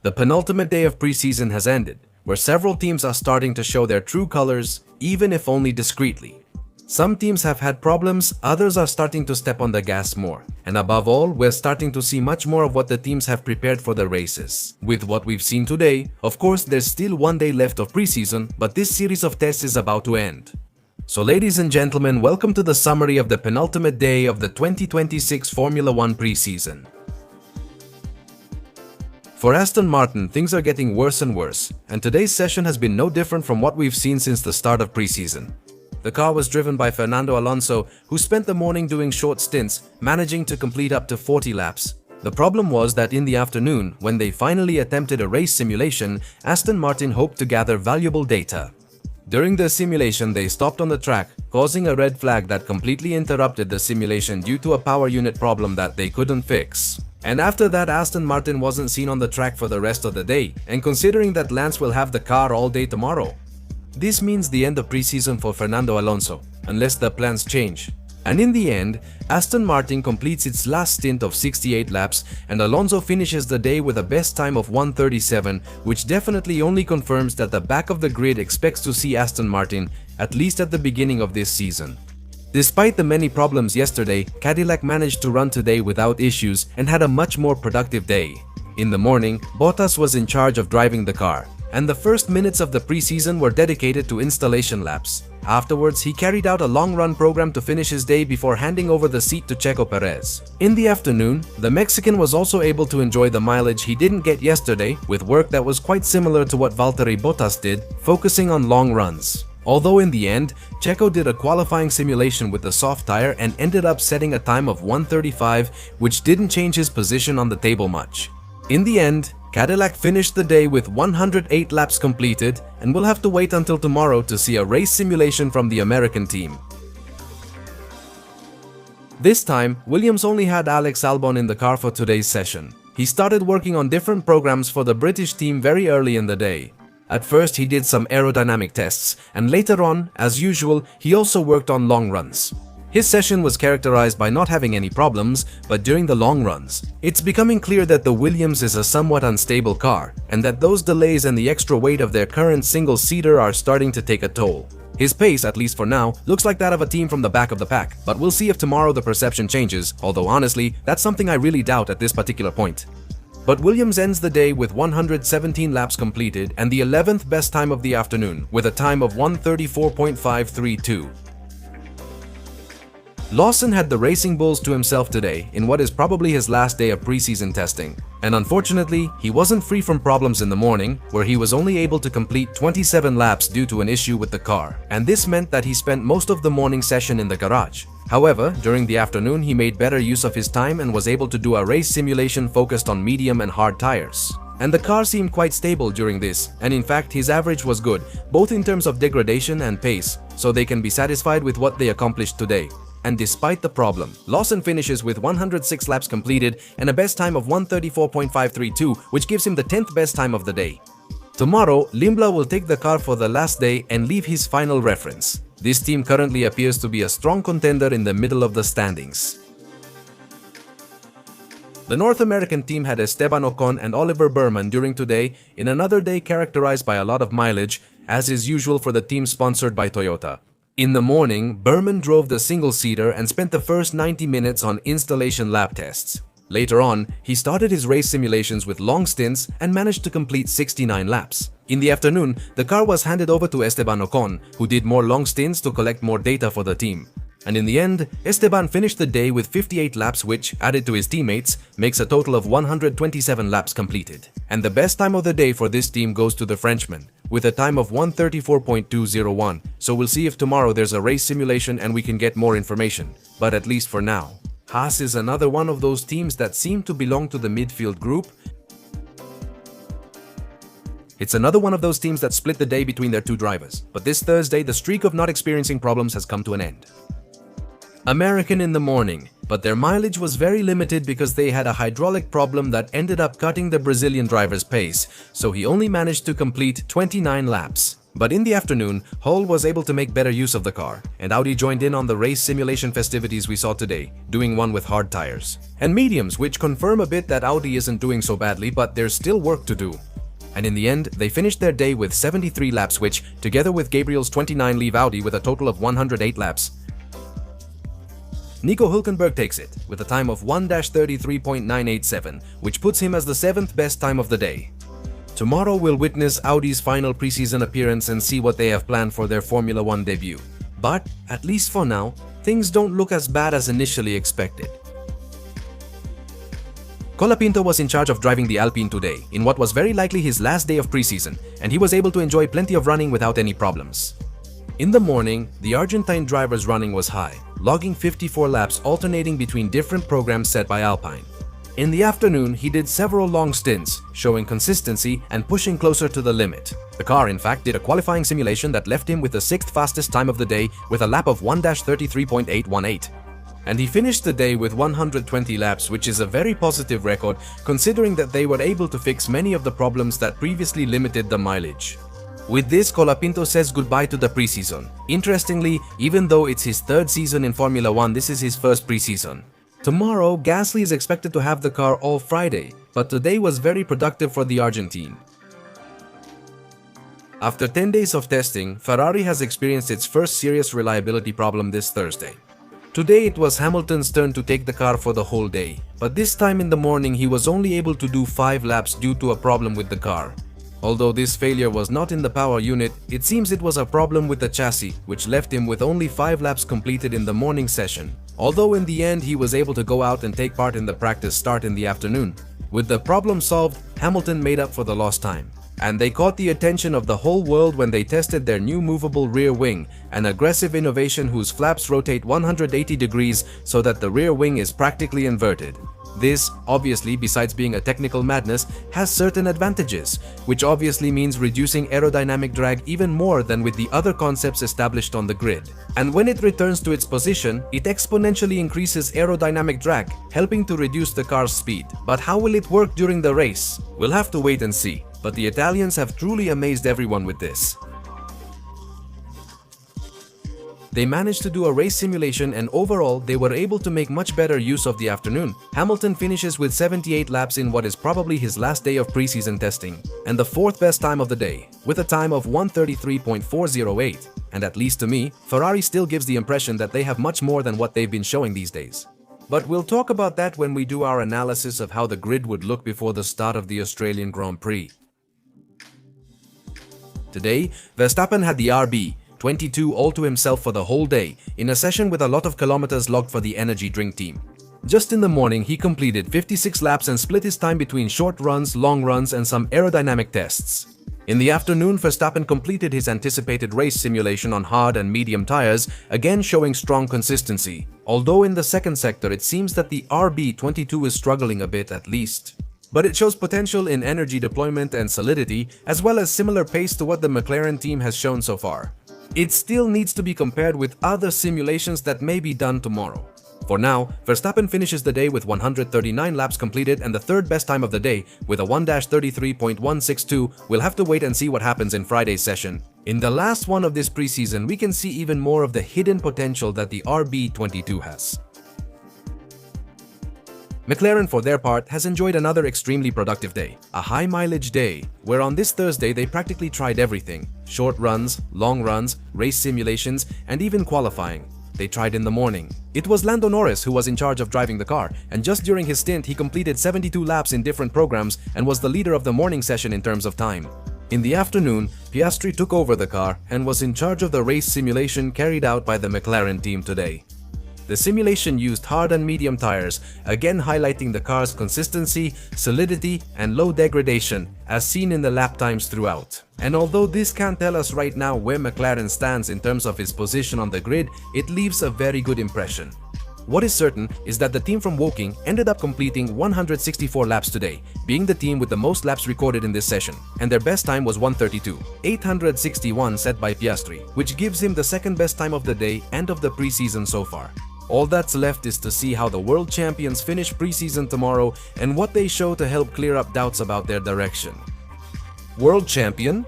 The penultimate day of preseason has ended, where several teams are starting to show their true colors, even if only discreetly. Some teams have had problems, others are starting to step on the gas more. And above all, we're starting to see much more of what the teams have prepared for the races. With what we've seen today, of course there's still one day left of preseason, but this series of tests is about to end. So ladies and gentlemen, welcome to the summary of the penultimate day of the 2026 Formula 1 preseason. For Aston Martin, things are getting worse and worse, and today's session has been no different from what we've seen since the start of preseason. The car was driven by Fernando Alonso, who spent the morning doing short stints, managing to complete up to 40 laps. The problem was that in the afternoon, when they finally attempted a race simulation, Aston Martin hoped to gather valuable data. During the simulation, they stopped on the track, causing a red flag that completely interrupted the simulation due to a power unit problem that they couldn't fix. And after that, Aston Martin wasn't seen on the track for the rest of the day, and considering that Lance will have the car all day tomorrow, this means the end of preseason for Fernando Alonso, unless the plans change. And in the end, Aston Martin completes its last stint of 68 laps, and Alonso finishes the day with a best time of 1:37, which definitely only confirms that the back of the grid expects to see Aston Martin, at least at the beginning of this season. Despite the many problems yesterday, Cadillac managed to run today without issues and had a much more productive day. In the morning, Bottas was in charge of driving the car, and the first minutes of the preseason were dedicated to installation laps. Afterwards, he carried out a long-run program to finish his day before handing over the seat to Checo Perez. In the afternoon, the Mexican was also able to enjoy the mileage he didn't get yesterday with work that was quite similar to what Valtteri Bottas did, focusing on long runs. Although in the end, Checo did a qualifying simulation with the soft tire and ended up setting a time of 1:35, which didn't change his position on the table much. In the end, Cadillac finished the day with 108 laps completed, and we'll have to wait until tomorrow to see a race simulation from the American team. This time, Williams only had Alex Albon in the car for today's session. He started working on different programs for the British team very early in the day. At first, he did some aerodynamic tests, and later on, as usual, he also worked on long runs. His session was characterized by not having any problems, but during the long runs, it's becoming clear that the Williams is a somewhat unstable car, and that those delays and the extra weight of their current single-seater are starting to take a toll. His pace, at least for now, looks like that of a team from the back of the pack, but we'll see if tomorrow the perception changes, although honestly, that's something I really doubt at this particular point. But Williams ends the day with 117 laps completed and the 11th best time of the afternoon, with a time of 1:34.532. Lawson had the Racing Bulls to himself today in what is probably his last day of preseason testing. And unfortunately, he wasn't free from problems in the morning, where he was only able to complete 27 laps due to an issue with the car. And this meant that he spent most of the morning session in the garage. However, during the afternoon, he made better use of his time and was able to do a race simulation focused on medium and hard tires. And the car seemed quite stable during this, and in fact his average was good, both in terms of degradation and pace, so they can be satisfied with what they accomplished today. And despite the problem, Lawson finishes with 106 laps completed and a best time of 1:34.532, which gives him the 10th best time of the day. Tomorrow, Limbla will take the car for the last day and leave his final reference. This team currently appears to be a strong contender in the middle of the standings. The North American team had Esteban Ocon and Oliver Burman during today, in another day characterized by a lot of mileage, as is usual for the team sponsored by Toyota. In the morning, Burman drove the single-seater and spent the first 90 minutes on installation lap tests. Later on, he started his race simulations with long stints and managed to complete 69 laps. In the afternoon, the car was handed over to Esteban Ocon, who did more long stints to collect more data for the team. And in the end, Esteban finished the day with 58 laps, which, added to his teammates, makes a total of 127 laps completed. And the best time of the day for this team goes to the Frenchman, with a time of 1:34.201, so we'll see if tomorrow there's a race simulation and we can get more information, but at least for now. Haas is another one of those teams that seem to belong to the midfield group. It's another one of those teams that split the day between their two drivers, but this Thursday the streak of not experiencing problems has come to an end. American in the morning, but their mileage was very limited because they had a hydraulic problem that ended up cutting the Brazilian driver's pace, so he only managed to complete 29 laps. But in the afternoon, Hull was able to make better use of the car, and Audi joined in on the race simulation festivities we saw today, doing one with hard tires and mediums, which confirm a bit that Audi isn't doing so badly, but there's still work to do. And in the end, they finished their day with 73 laps, which, together with Gabriel's 29, leave Audi with a total of 108 laps. Nico Hülkenberg takes it, with a time of 1-33.987, which puts him as the 7th best time of the day. Tomorrow we'll witness Audi's final preseason appearance and see what they have planned for their Formula 1 debut. But, at least for now, things don't look as bad as initially expected. Colapinto was in charge of driving the Alpine today, in what was very likely his last day of preseason, and he was able to enjoy plenty of running without any problems. In the morning, the Argentine driver's running was high, logging 54 laps alternating between different programs set by Alpine. In the afternoon, he did several long stints, showing consistency and pushing closer to the limit. The car, in fact, did a qualifying simulation that left him with the 6th fastest time of the day with a lap of 1-33.818. And he finished the day with 120 laps, which is a very positive record considering that they were able to fix many of the problems that previously limited the mileage. With this, Colapinto says goodbye to the preseason. Interestingly, even though it's his 3rd season in Formula 1, this is his first preseason. Tomorrow, Gasly is expected to have the car all Friday, but today was very productive for the Argentine. After 10 days of testing, Ferrari has experienced its first serious reliability problem this Thursday. Today it was Hamilton's turn to take the car for the whole day, but this time in the morning he was only able to do 5 laps due to a problem with the car. Although this failure was not in the power unit, it seems it was a problem with the chassis, which left him with only 5 laps completed in the morning session. Although in the end he was able to go out and take part in the practice start in the afternoon. With the problem solved, Hamilton made up for the lost time. And they caught the attention of the whole world when they tested their new movable rear wing, an aggressive innovation whose flaps rotate 180 degrees so that the rear wing is practically inverted. This, obviously, besides being a technical madness, has certain advantages, which obviously means reducing aerodynamic drag even more than with the other concepts established on the grid. And when it returns to its position, it exponentially increases aerodynamic drag, helping to reduce the car's speed. But how will it work during the race? We'll have to wait and see. But the Italians have truly amazed everyone with this. They managed to do a race simulation and overall they were able to make much better use of the afternoon. Hamilton finishes with 78 laps in what is probably his last day of preseason testing and the 4th best time of the day with a time of 1:33.408. And at least to me, Ferrari still gives the impression that they have much more than what they've been showing these days. But we'll talk about that when we do our analysis of how the grid would look before the start of the Australian Grand Prix. Today, Verstappen had the RB22 all to himself for the whole day, in a session with a lot of kilometers logged for the energy drink team. Just in the morning, he completed 56 laps and split his time between short runs, long runs, and some aerodynamic tests. In the afternoon, Verstappen completed his anticipated race simulation on hard and medium tires, again showing strong consistency. Although in the second sector, it seems that the RB22 is struggling a bit at least. But it shows potential in energy deployment and solidity, as well as similar pace to what the McLaren team has shown so far. It still needs to be compared with other simulations that may be done tomorrow. For now, Verstappen finishes the day with 139 laps completed and the 3rd best time of the day with a 1-33.162. We'll have to wait and see what happens in Friday's session. In the last one of this preseason, we can see even more of the hidden potential that the RB22 has. McLaren, for their part, has enjoyed another extremely productive day, a high-mileage day, where on this Thursday they practically tried everything: short runs, long runs, race simulations, and even qualifying. They tried in the morning. It was Lando Norris who was in charge of driving the car, and just during his stint he completed 72 laps in different programs and was the leader of the morning session in terms of time. In the afternoon, Piastri took over the car and was in charge of the race simulation carried out by the McLaren team today. The simulation used hard and medium tires, again highlighting the car's consistency, solidity, and low degradation, as seen in the lap times throughout. And although this can't tell us right now where McLaren stands in terms of his position on the grid, it leaves a very good impression. What is certain is that the team from Woking ended up completing 164 laps today, being the team with the most laps recorded in this session, and their best time was 1:32.861 set by Piastri, which gives him the 2nd best time of the day and of the preseason so far. All that's left is to see how the world champions finish preseason tomorrow and what they show to help clear up doubts about their direction. World champion?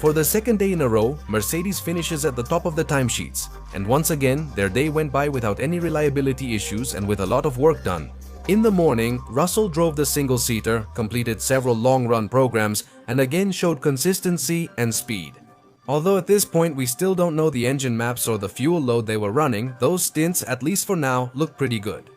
For the second day in a row, Mercedes finishes at the top of the timesheets, and once again, their day went by without any reliability issues and with a lot of work done. In the morning, Russell drove the single-seater, completed several long-run programs, and again showed consistency and speed. Although at this point we still don't know the engine maps or the fuel load they were running, those stints, at least for now, look pretty good.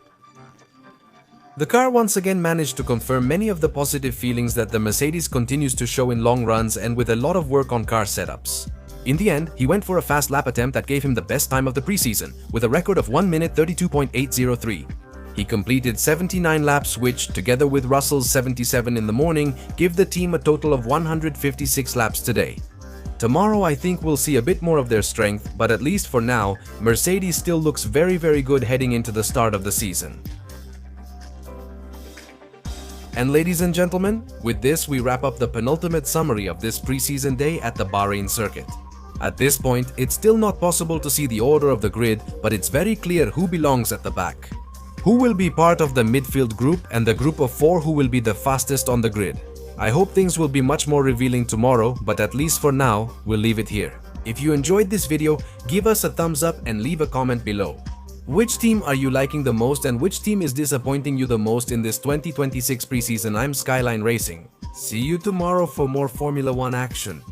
The car once again managed to confirm many of the positive feelings that the Mercedes continues to show in long runs and with a lot of work on car setups. In the end, he went for a fast lap attempt that gave him the best time of the preseason, with a record of 1 minute 32.803. He completed 79 laps which, together with Russell's 77 in the morning, give the team a total of 156 laps today. Tomorrow I think we'll see a bit more of their strength, but at least for now, Mercedes still looks very good heading into the start of the season. And ladies and gentlemen, with this we wrap up the penultimate summary of this preseason day at the Bahrain circuit. At this point, it's still not possible to see the order of the grid, but it's very clear who belongs at the back. Who will be part of the midfield group and the group of 4 who will be the fastest on the grid. I hope things will be much more revealing tomorrow, but at least for now, we'll leave it here. If you enjoyed this video, give us a thumbs up and leave a comment below. Which team are you liking the most and which team is disappointing you the most in this 2026 preseason? I'm Skyline Racing. See you tomorrow for more Formula 1 action.